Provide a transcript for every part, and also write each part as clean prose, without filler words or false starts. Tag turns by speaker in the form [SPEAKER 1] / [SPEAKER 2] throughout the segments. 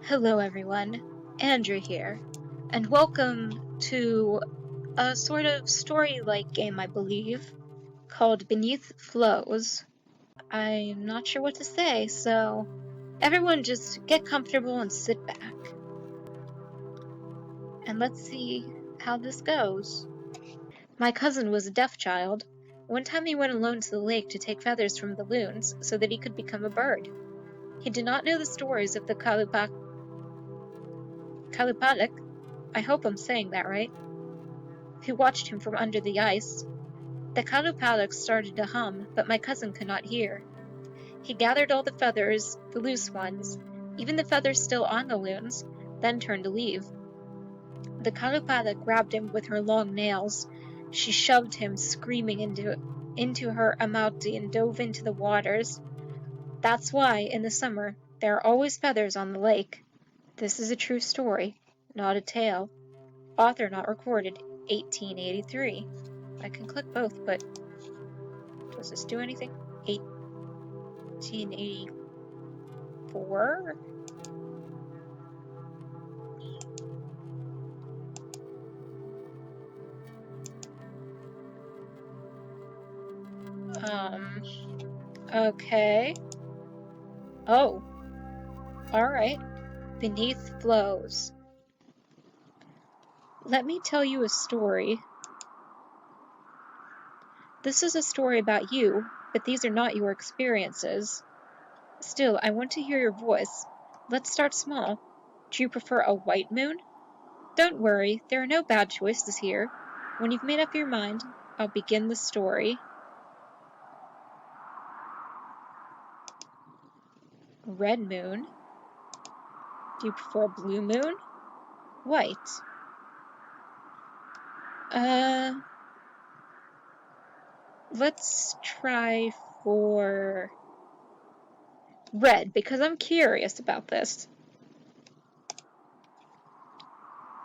[SPEAKER 1] Hello everyone, Andrew here, and welcome to a sort of story-like game, I believe, called Beneath Flows. I'm not sure what to say, so everyone just get comfortable and sit back. And let's see how this goes. My cousin was a deaf child. One time he went alone to the lake to take feathers from the loons so that he could become a bird. He did not know the stories of the Kalupadak, I hope I'm saying that right, who watched him from under the ice. The Kalupalak started to hum, but my cousin could not hear. He gathered all the feathers, the loose ones, even the feathers still on the loons, then turned to leave. The Kalupalak grabbed him with her long nails. She shoved him, screaming, into her amauti and dove into the waters. That's why, in the summer, there are always feathers on the lake. This is a true story, not a tale. Author not recorded, 1883. I can click both, but does this do anything? 1884? Okay. Oh, alright. Beneath Flows. Let me tell you a story. This is a story about you, but these are not your experiences. Still, I want to hear your voice. Let's start small. Do you prefer a white moon? Don't worry, there are no bad choices here. When you've made up your mind, I'll begin the story. Red moon? Do you prefer blue moon? White? Let's try for red, because I'm curious about this.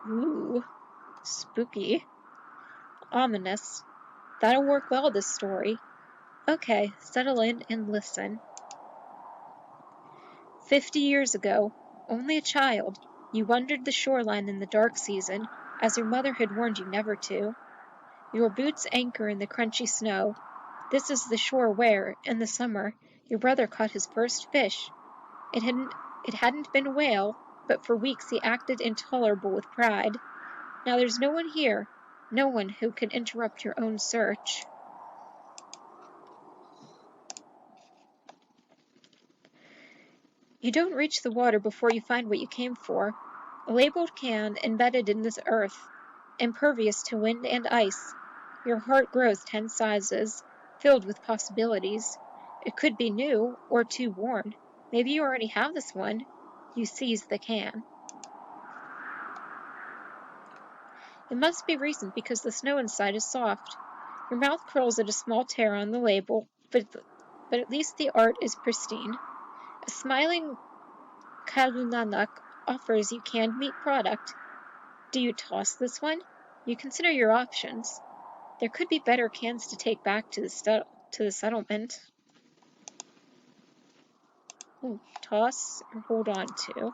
[SPEAKER 1] Ooh, spooky. Ominous. That'll work well, this story. Okay, settle in and listen. 50 years ago, only a child, you wandered the shoreline in the dark season, as your mother had warned you never to. Your boots anchor in the crunchy snow. This is the shore where, in the summer, your brother caught his first fish. It hadn't been a whale, but for weeks he acted intolerable with pride. Now there's no one here, no one who can interrupt your own search. You don't reach the water before you find what you came for. A labeled can embedded in this earth, impervious to wind and ice. Your heart grows 10 sizes, filled with possibilities. It could be new or too worn. Maybe you already have this one. You seize the can. It must be recent because the snow inside is soft. Your mouth curls at a small tear on the label, but at least the art is pristine. A smiling Kalunanak offers you canned meat product. Do you toss this one? You consider your options. There could be better cans to take back to the settlement. Ooh, toss or hold on to.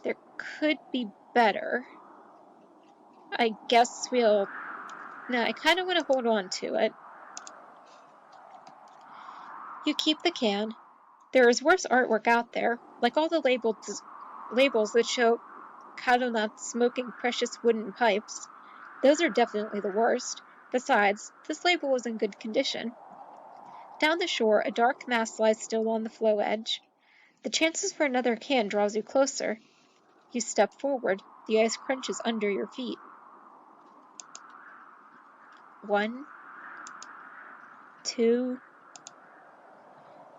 [SPEAKER 1] There could be better. I guess we'll... No, I kind of want to hold on to it. You keep the can. There is worse artwork out there, like all the labels that show Kadonat smoking precious wooden pipes. Those are definitely the worst. Besides, this label is in good condition. Down the shore, a dark mass lies still on the floe edge. The chances for another can draws you closer. You step forward. The ice crunches under your feet. 1, 2,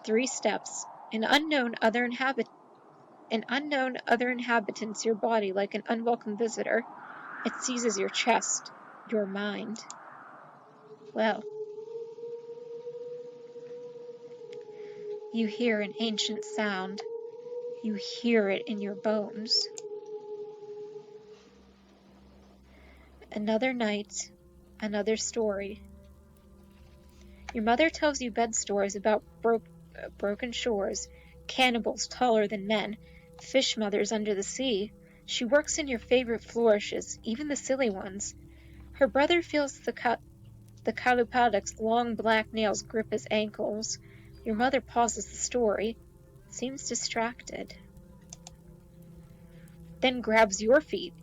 [SPEAKER 1] 3 steps. An unknown other inhabitants your body like an unwelcome visitor. It seizes your chest, your mind. Well, you hear an ancient sound. You hear it in your bones. Another night, another story. Your mother tells you bed stories about broken shores, cannibals taller than men, fish mothers under the sea. She works in your favorite flourishes, even the silly ones. Her brother feels the Kalopadok's long black nails grip his ankles. Your mother pauses the story, seems distracted, then grabs your feet.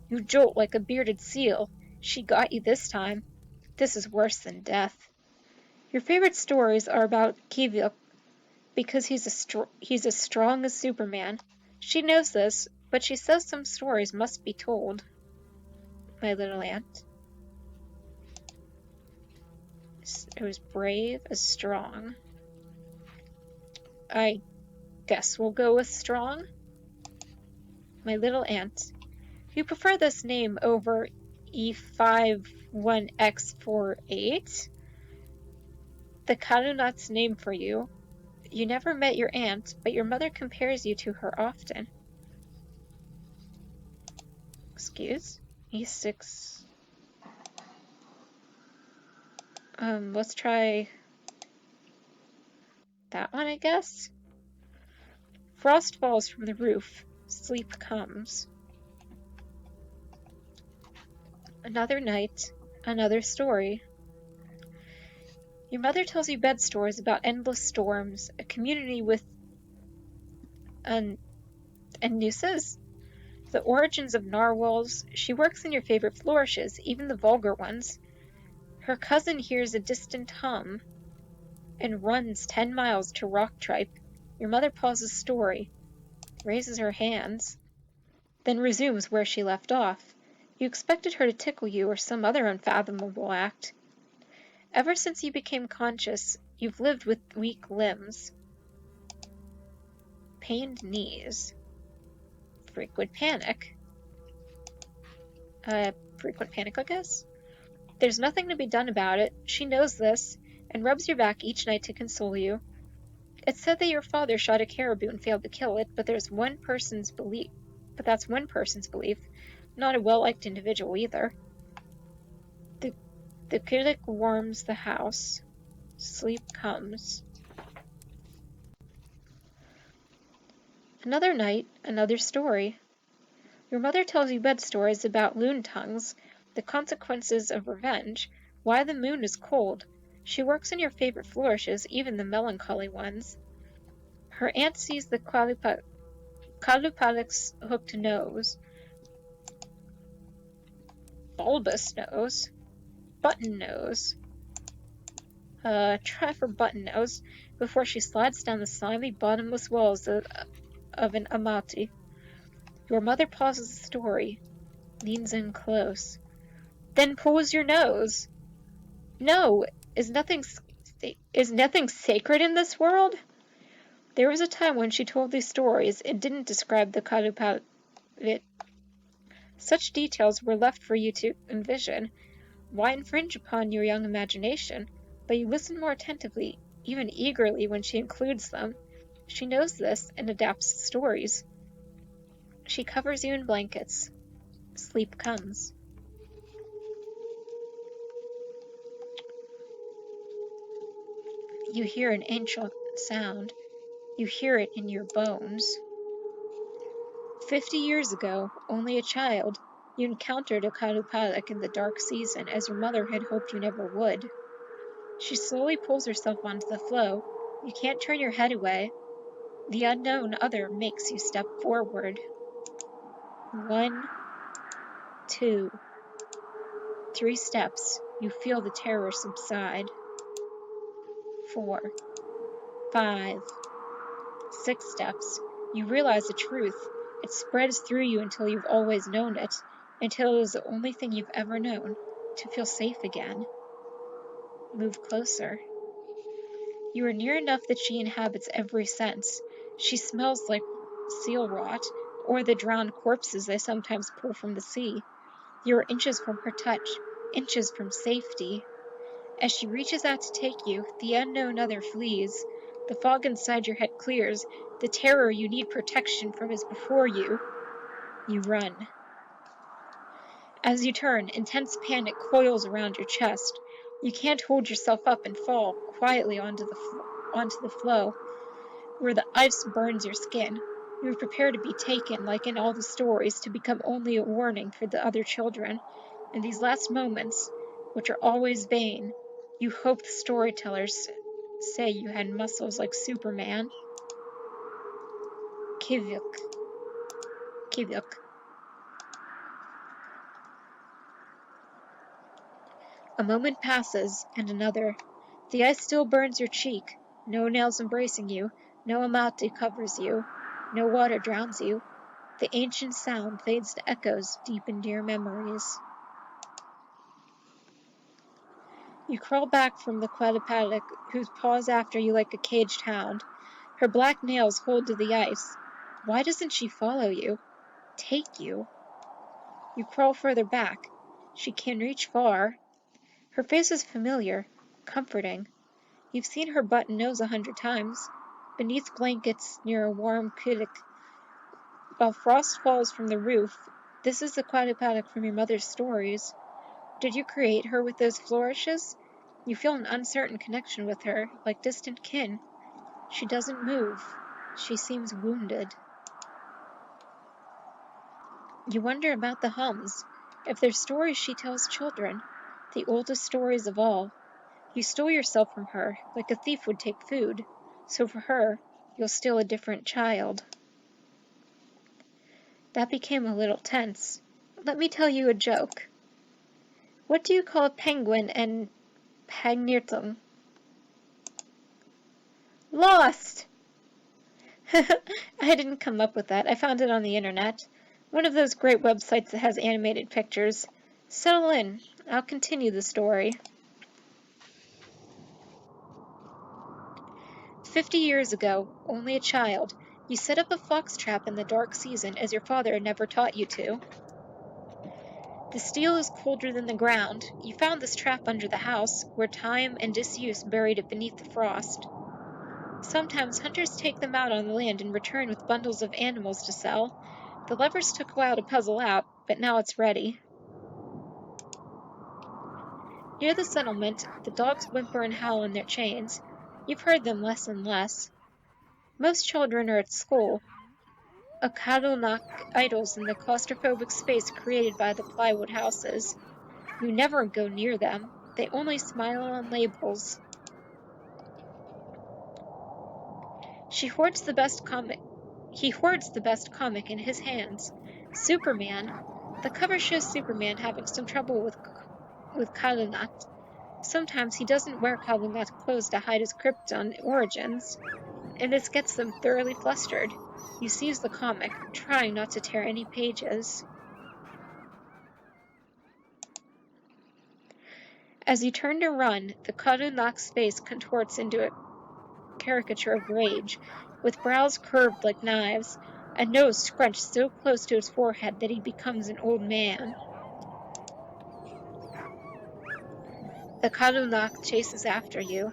[SPEAKER 1] You jolt like a bearded seal. She got you this time. This is worse than death. Your favorite stories are about Kivik because he's as strong as Superman. She knows this, but she says some stories must be told. My little aunt. It was brave as strong. I guess we'll go with strong. My little aunt. You prefer this name over E51X48? The Kadunat's name for you. You never met your aunt, but your mother compares you to her often. Excuse? E6. Let's try that one, I guess. Frost falls from the roof. Sleep comes. Another night, another story. Your mother tells you bed stories about endless storms, a community with nooses, the origins of narwhals. She works in your favorite flourishes, even the vulgar ones. Her cousin hears a distant hum and runs 10 miles to rock tripe. Your mother pauses story, raises her hands, then resumes where she left off. You expected her to tickle you or some other unfathomable act. Ever since you became conscious, you've lived with weak limbs, pained knees, frequent panic. Frequent panic, I guess? There's nothing to be done about it. She knows this, and rubs your back each night to console you. It's said that your father shot a caribou and failed to kill it, but that's one person's belief, not a well-liked individual either. The critic warms the house. Sleep comes. Another night, another story. Your mother tells you bed stories about loon tongues, the consequences of revenge, why the moon is cold. She works in your favorite flourishes, even the melancholy ones. Her aunt sees the Kalupadok's hooked nose, bulbous nose, button nose. Try for button nose before she slides down the slimy, bottomless wells of an amati. Your mother pauses the story, leans in close. Then pulls your nose. No, is nothing sacred in this world? There was a time when she told these stories and didn't describe the Kalupadok. Such details were left for you to envision. Why infringe upon your young imagination? But you listen more attentively, even eagerly, when she includes them. She knows this and adapts the stories. She covers you in blankets. Sleep comes. You hear an ancient sound. You hear it in your bones. 50 years ago, only a child, you encountered a Kalupadok in the dark season, as your mother had hoped you never would. She slowly pulls herself onto the floe. You can't turn your head away. The unknown other makes you step forward. 1, 2, 3 steps. You feel the terror subside. 4, 5, 6 steps. You realize the truth. It spreads through you until you've always known it, until it is the only thing you've ever known, to feel safe again. Move closer. You are near enough that she inhabits every sense. She smells like seal rot, or the drowned corpses they sometimes pull from the sea. You are inches from her touch, inches from safety. As she reaches out to take you, the unknown other flees. The fog inside your head clears. The terror you need protection from is before you. You run. As you turn, intense panic coils around your chest. You can't hold yourself up and fall quietly onto the floe. where the ice burns your skin. You prepare to be taken, like in all the stories, to become only a warning for the other children. In these last moments, which are always vain, you hope the storytellers say you had muscles like Superman. Kivyuk. Kivyuk. A moment passes, and another. The ice still burns your cheek. No nails embracing you. No amati covers you. No water drowns you. The ancient sound fades to echoes deep into your memories. You crawl back from the quadrupedic, who paws after you like a caged hound. Her black nails hold to the ice. Why doesn't she follow you? Take you? You crawl further back. She can reach far. Her face is familiar, comforting. You've seen her button nose 100 times, beneath blankets near a warm kuduk. While frost falls from the roof, this is the quadrupedic from your mother's stories. Did you create her with those flourishes? You feel an uncertain connection with her, like distant kin. She doesn't move. She seems wounded. You wonder about the hums, if they're stories she tells children, the oldest stories of all. You stole yourself from her, like a thief would take food, so for her, you'll steal a different child. That became a little tense. Let me tell you a joke. What do you call a penguin and Pagnirtum? Lost! I didn't come up with that. I found it on the internet. One of those great websites that has animated pictures. Settle in. I'll continue the story. 50 years ago, only a child, you set up a fox trap in the dark season as your father had never taught you to. The steel is colder than the ground. You found this trap under the house, where time and disuse buried it beneath the frost. Sometimes hunters take them out on the land and return with bundles of animals to sell. The levers took a while to puzzle out, but now it's ready. Near the settlement, the dogs whimper and howl in their chains. You've heard them less and less. Most children are at school, Akadonak idles in the claustrophobic space created by the plywood houses. You never go near them. They only smile on labels. He hoards the best comic in his hands. Superman. The cover shows Superman having some trouble with Kalunat. Sometimes he doesn't wear Kalunat clothes to hide his Krypton origins, and this gets them thoroughly flustered. You seize the comic, trying not to tear any pages. As you turn to run, the Kalunak's face contorts into a caricature of rage, with brows curved like knives, a nose scrunched so close to his forehead that he becomes an old man. The Kalunak chases after you.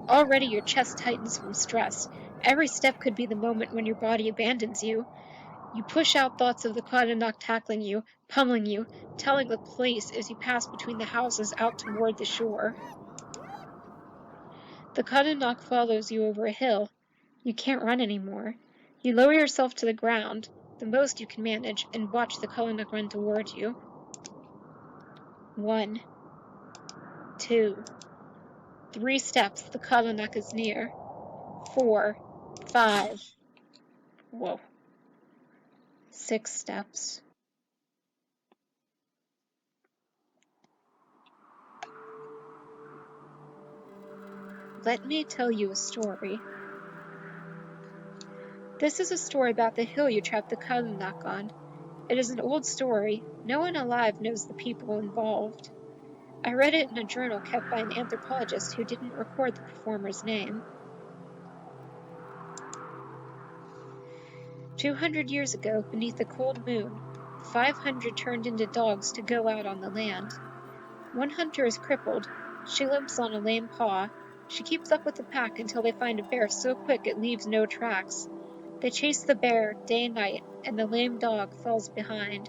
[SPEAKER 1] Already your chest tightens from stress. Every step could be the moment when your body abandons you. You push out thoughts of the Kalunak tackling you, pummeling you, telling the police as you pass between the houses out toward the shore. The Kalunak follows you over a hill. You can't run anymore. You lower yourself to the ground, the most you can manage, and watch the Kalunak run toward you. 1, 2, 3 steps, the Kalunak is near. 4, 5, whoa, 6 steps. Let me tell you a story. This is a story about the hill you trapped the Kalunak on. It is an old story. No one alive knows the people involved. I read it in a journal kept by an anthropologist who didn't record the performer's name. 200 years ago, beneath a cold moon, 500 turned into dogs to go out on the land. One hunter is crippled. She limps on a lame paw. She keeps up with the pack until they find a bear so quick it leaves no tracks. They chase the bear day and night, and the lame dog falls behind.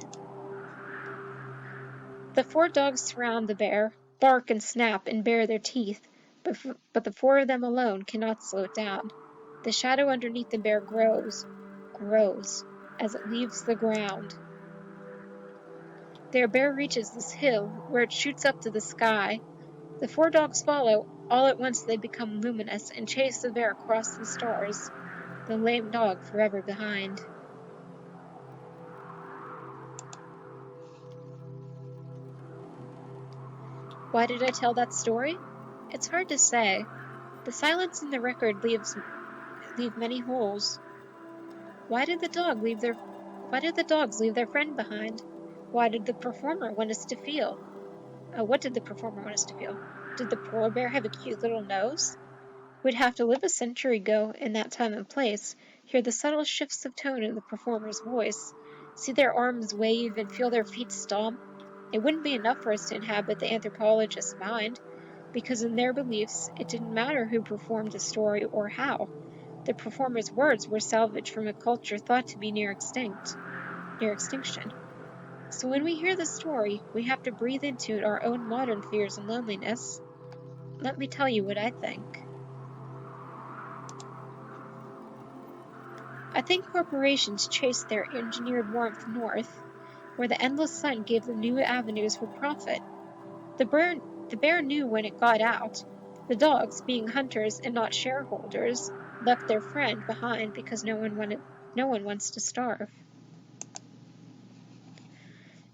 [SPEAKER 1] The 4 dogs surround the bear, bark and snap and bare their teeth, but the 4 of them alone cannot slow it down. The shadow underneath the bear grows, as it leaves the ground. Their bear reaches this hill, where it shoots up to the sky. The 4 dogs follow. All at once they become luminous and chase the bear across the stars, the lame dog forever behind. Why did I tell that story? It's hard to say. The silence in the record leave many holes. Why did the dogs leave their friend behind? Why did the performer want us to feel? What did the performer want us to feel? Did the polar bear have a cute little nose? We'd have to live a century ago in that time and place, hear the subtle shifts of tone in the performer's voice, see their arms wave and feel their feet stomp. It wouldn't be enough for us to inhabit the anthropologist's mind, because in their beliefs, it didn't matter who performed the story or how. The performer's words were salvaged from a culture thought to be near extinction. So when we hear the story, we have to breathe into it our own modern fears and loneliness. Let me tell you what I think. I think corporations chased their engineered warmth north, where the endless sun gave them new avenues for profit. The bear knew when it got out. The dogs, being hunters and not shareholders, left their friend behind because no one wants to starve.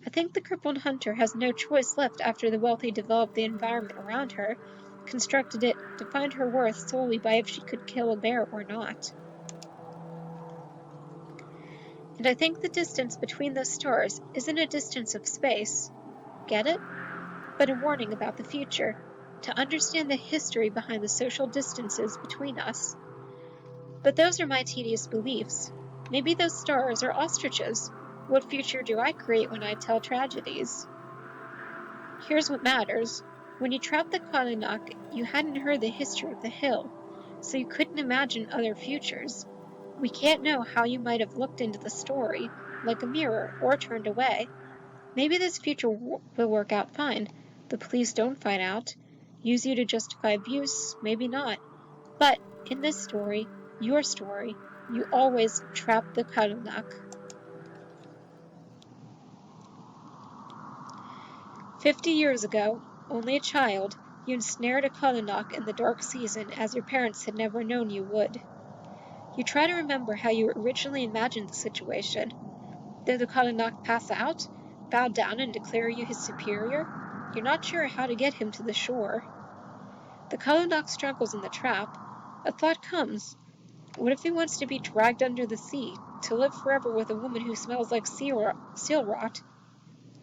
[SPEAKER 1] I think the crippled hunter has no choice left after the wealthy developed the environment around her, constructed it, defined her worth solely by if she could kill a bear or not. And I think the distance between those stars isn't a distance of space, get it? But a warning about the future, to understand the history behind the social distances between us. But those are my tedious beliefs. Maybe those stars are ostriches. What future do I create when I tell tragedies? Here's what matters. When you trapped the Kalynuk, you hadn't heard the history of the hill, so you couldn't imagine other futures. We can't know how you might have looked into the story, like a mirror, or turned away. Maybe this future will work out fine. The police don't find out. Use you to justify abuse, maybe not. But in this story, your story, you always trapped the Kalynuk. 50 years ago, only a child, you ensnared a Kalynuk in the dark season as your parents had never known you would. You try to remember how you originally imagined the situation. Did the Kalynuk pass out, bow down and declare you his superior? You're not sure how to get him to the shore. The Kalynuk struggles in the trap. A thought comes. What if he wants to be dragged under the sea, to live forever with a woman who smells like seal rot?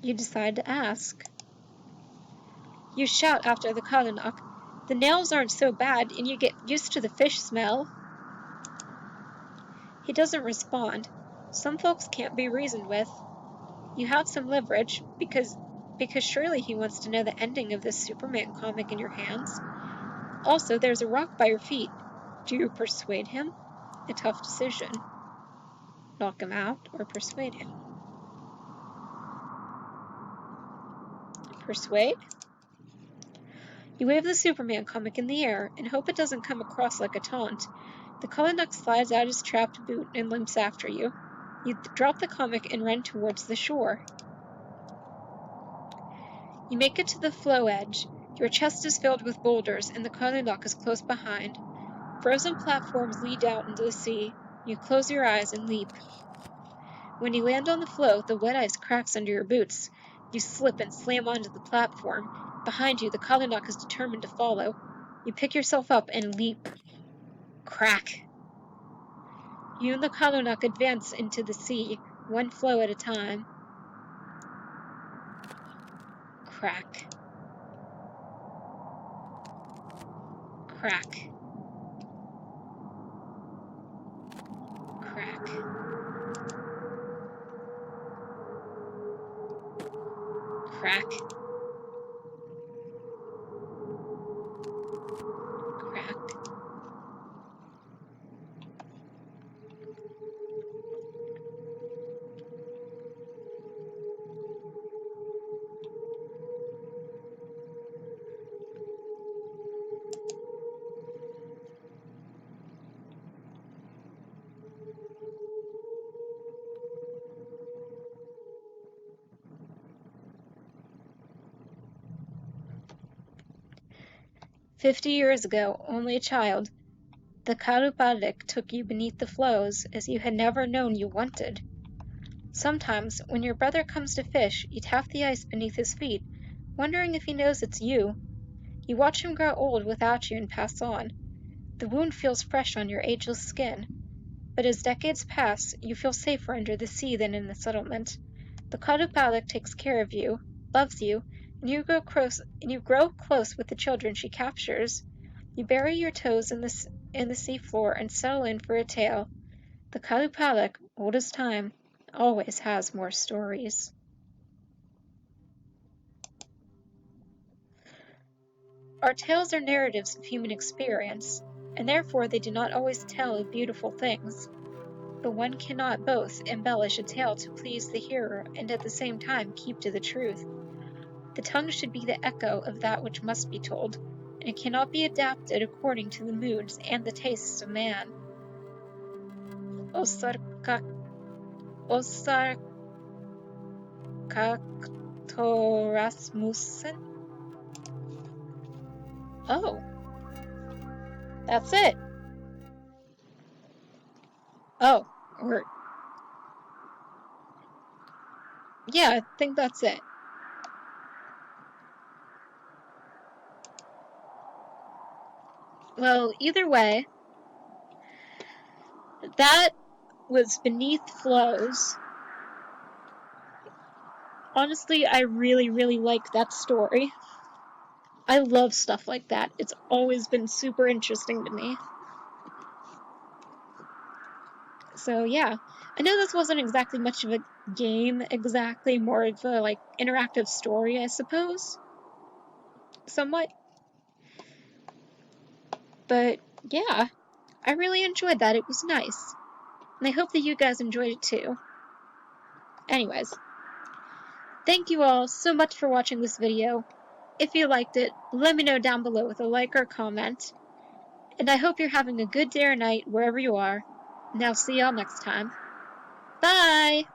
[SPEAKER 1] You decide to ask. You shout after the Kalynuk. The nails aren't so bad, and you get used to the fish smell. He doesn't respond. Some folks can't be reasoned with. You have some leverage, because surely he wants to know the ending of this Superman comic in your hands. Also, there's a rock by your feet. Do you persuade him? A tough decision. Knock him out or persuade him? Persuade? You wave the Superman comic in the air and hope it doesn't come across like a taunt. The Kalynuk slides out his trapped boot and limps after you. You drop the comic and run towards the shore. You make it to the floe edge. Your chest is filled with boulders and the Kalynuk is close behind. Frozen platforms lead out into the sea. You close your eyes and leap. When you land on the floe, the wet ice cracks under your boots. You slip and slam onto the platform. Behind you, the Kalynuk is determined to follow. You pick yourself up and leap. Crack! You and the Kalynuk advance into the sea, one floe at a time. Crack. Crack. Crack. Crack. Crack. 50 years ago, only a child, the Kalupadik took you beneath the floes as you had never known you wanted. Sometimes, when your brother comes to fish, you tap the ice beneath his feet, wondering if he knows it's you. You watch him grow old without you and pass on. The wound feels fresh on your ageless skin. But as decades pass, you feel safer under the sea than in the settlement. The Kalupadik takes care of you, loves you, and you grow close with the children she captures. You bury your toes in the seafloor and settle in for a tale. The Kalupadik, old as time, always has more stories. Our tales are narratives of human experience, and therefore they do not always tell of beautiful things. But one cannot both embellish a tale to please the hearer and at the same time keep to the truth. The tongue should be the echo of that which must be told, and it cannot be adapted according to the moods and the tastes of man. Osarkaktorasmussen? Oh, that's it. Oh, or yeah, I think that's it. Well, either way, that was Beneath Flows. Honestly, I really, really like that story. I love stuff like that. It's always been super interesting to me. So yeah, I know this wasn't exactly much of a game, exactly, more of a like interactive story, I suppose. Somewhat. But yeah, I really enjoyed that. It was nice. And I hope that you guys enjoyed it too. Anyways, thank you all so much for watching this video. If you liked it, let me know down below with a like or comment. And I hope you're having a good day or night wherever you are. And I'll see y'all next time. Bye!